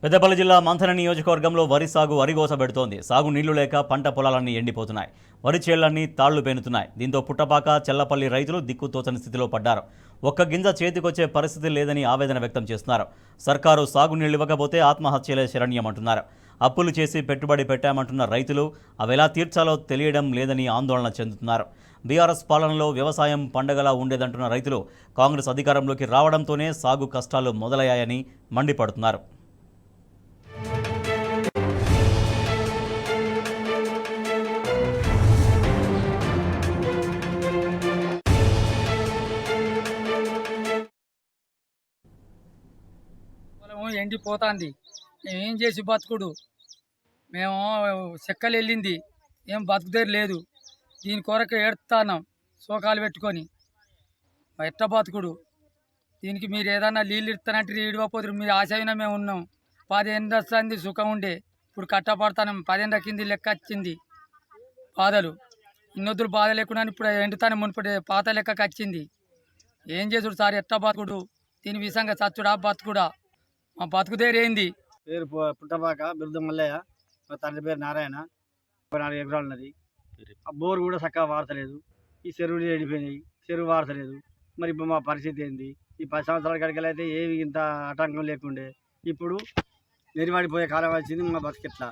పెద్దపల్లి జిల్లా మంథన నియోజకవర్గంలో వరి సాగు వరిగోసబెడుతోంది. సాగు నీళ్లు లేక పంట పొలాలన్నీ ఎండిపోతున్నాయి. వరి చేళ్లన్నీ తాళ్లు పేనుతున్నాయి. దీంతో పుట్టపాక, చెల్లపల్లి రైతులు దిక్కుతోచని స్థితిలో పడ్డారు. ఒక్క గింజ చేతికొచ్చే పరిస్థితి లేదని ఆవేదన వ్యక్తం చేస్తున్నారు. సర్కారు సాగు నీళ్లు ఇవ్వకపోతే ఆత్మహత్యలే శరణ్యమంటున్నారు. అప్పులు చేసి పెట్టుబడి పెట్టామంటున్న రైతులు అవెలా తీర్చాలో తెలియడం లేదని ఆందోళన చెందుతున్నారు. బీఆర్ఎస్ పాలనలో వ్యవసాయం పండగలా ఉండేదంటున్న రైతులు కాంగ్రెస్ అధికారంలోకి రావడంతోనే సాగు కష్టాలు మొదలయ్యాయని మండిపడుతున్నారు. ఎండిపోతుంది. మేము ఏం చేసి బతుకుడు? మేము చెక్కలు వెళ్ళింది, ఏం బతుకుదేరు లేదు. దీని కొరకు ఏడుతున్నాం శోకాలు పెట్టుకొని. ఎట్ట బతుకుడు? దీనికి మీరు ఏదన్నా నీళ్ళు ఇస్తానంటే ఇడిపోతారు. మీరు ఆశైనా మేము ఉన్నాం. 10 ఏళ్ళు వస్తుంది సుఖం ఉండే, ఇప్పుడు కట్టపడతాను. 10 ఏళ్ళ కింది లెక్క వచ్చింది బాధలు. ఇన్నొద్దులు బాధ లేకుండా ఇప్పుడు ఎండుతానే మునుపటి పాత లెక్కకి వచ్చింది. ఏం చేసుడు సార్? ఎట్ట బతుకుడు? దీని విషయంగా చచ్చుడా బతుకుడా? మా బతుకుదేరేంది? పేరు పుట్టపాక బిరుదు మల్లయ్య. మా తండ్రి పేరు నారాయణ. 4 ఎకరాలు ఉన్నది. ఆ బోరు కూడా చక్కగా వాడతలేదు. ఈ చెరువులు ఎండిపోయినాయి, చెరువు వాడతలేదు. మరి ఇప్పుడు మా పరిస్థితి ఏంది? ఈ 10 సంవత్సరాల కడికలు అయితే ఏవి ఇంత ఆటంకం లేకుండే, ఇప్పుడు నెరిమాడిపోయే కాలం వచ్చింది. మా బతికెట్లా?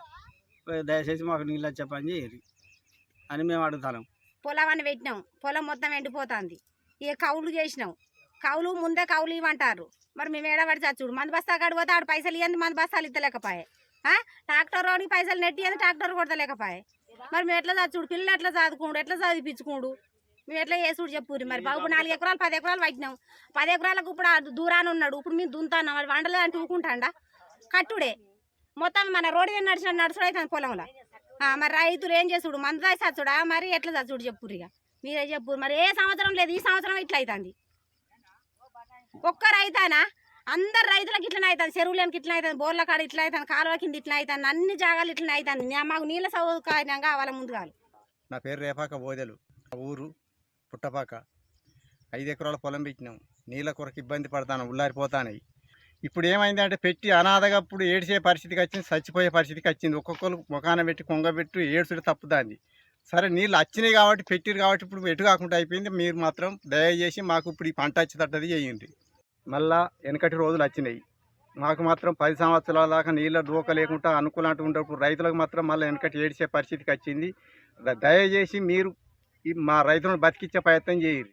దయచేసి మాకు నీళ్ళు వచ్చే పని చేయరు అని మేము అడుగుతాం. పొలం అని పెట్టినాం, పొలం మొత్తం ఎండిపోతుంది. ఇక కౌలు చేసినాం, కౌలు ముందే కౌలు ఇవ్వమంటారు. మరి మేము ఏడబడి చచ్చుడు. మంది బస్తా కడిపోతే ఆడు పైసలు ఇవ్వండి, మంది బస్తాలు ఇద్దలేకపోయే. ట్రాక్టర్ రోడ్కి పైసలు నెట్టింది, ట్రాక్టర్ కొడతలేకపోయే. మరి మేము ఎట్లా చచ్చుడు? పిల్లలు ఎట్లా చదువుకోడు, ఎట్లా చదివించుకోడు? మేము ఎట్లా చేసుడు చెప్పుర్రి. మరి బాబు 4 ఎకరాలు 10 ఎకరాలు పట్టినాం. 10 ఎకరాలకు ఇప్పుడు దూరాన్ని ఉన్నాడు. ఇప్పుడు మేము దున్నుతున్నాం. మరి వండలేదు అంటే ఊకుంటాడా? కట్టుడే మొత్తం మన రోడ్డు మీద నడుచుడు అవుతుంది పొలంలో. మరి రైతులు ఏం చేసుడు? మంది దాచి చచ్చుడా? మరి ఎట్లా చచ్చుడు చెప్పుర్రి. ఇక మీరే చెప్పు. మరి ఏ సంవత్సరం లేదు, ఈ సంవత్సరం ఇట్లా అవుతుంది. ఒక్క రైతానా? అందరు రైతులకు ఇట్లనే అవుతుంది. చెరువులకి ఇట్లా అవుతుంది, బోర్ల కాడ ఇట్లా అవుతుంది, కాలువ కింద ఇట్లా అవుతుంది, అన్ని జాగాలు ఇట్లనే అవుతుంది. మాకు నీళ్ళ సౌకర్యం కావాలి ముందుగా. నా పేరు రేపాక బోదెలు. ఊరు పుట్టపాక. 5 ఎకరాల పొలం పెట్టినాం. నీళ్ళ కొరకు ఇబ్బంది పడతాను, ఉల్లారిపోతాయి. ఇప్పుడు ఏమైందంటే పెట్టి అనాథగా ఇప్పుడు ఏడ్చే పరిస్థితికి వచ్చింది, చచ్చిపోయే పరిస్థితికి వచ్చింది. ఒక్కొక్కరు ముఖాన పెట్టి కొంగబెట్టు ఏడ్చుడు తప్పుదాంది. సరే నీళ్ళు వచ్చినాయి కాబట్టి పెట్టిరు కాబట్టి ఇప్పుడు ఎటు కాకుండా అయిపోయింది. మీరు మాత్రం దయచేసి మాకు ఇప్పుడు ఈ పంట వచ్చేటట్టుది చేయండి. మళ్ళా వెనకటి రోజులు వచ్చినాయి. మాకు మాత్రం 10 సంవత్సరాల దాకా నీళ్ళ దూక లేకుండా అనుకూలంగా ఉండేప్పుడు రైతులకు మాత్రం మళ్ళీ వెనకటి ఏడ్చే పరిస్థితికి వచ్చింది. దయచేసి మీరు మా రైతులను బతికించే ప్రయత్నం చేయండి.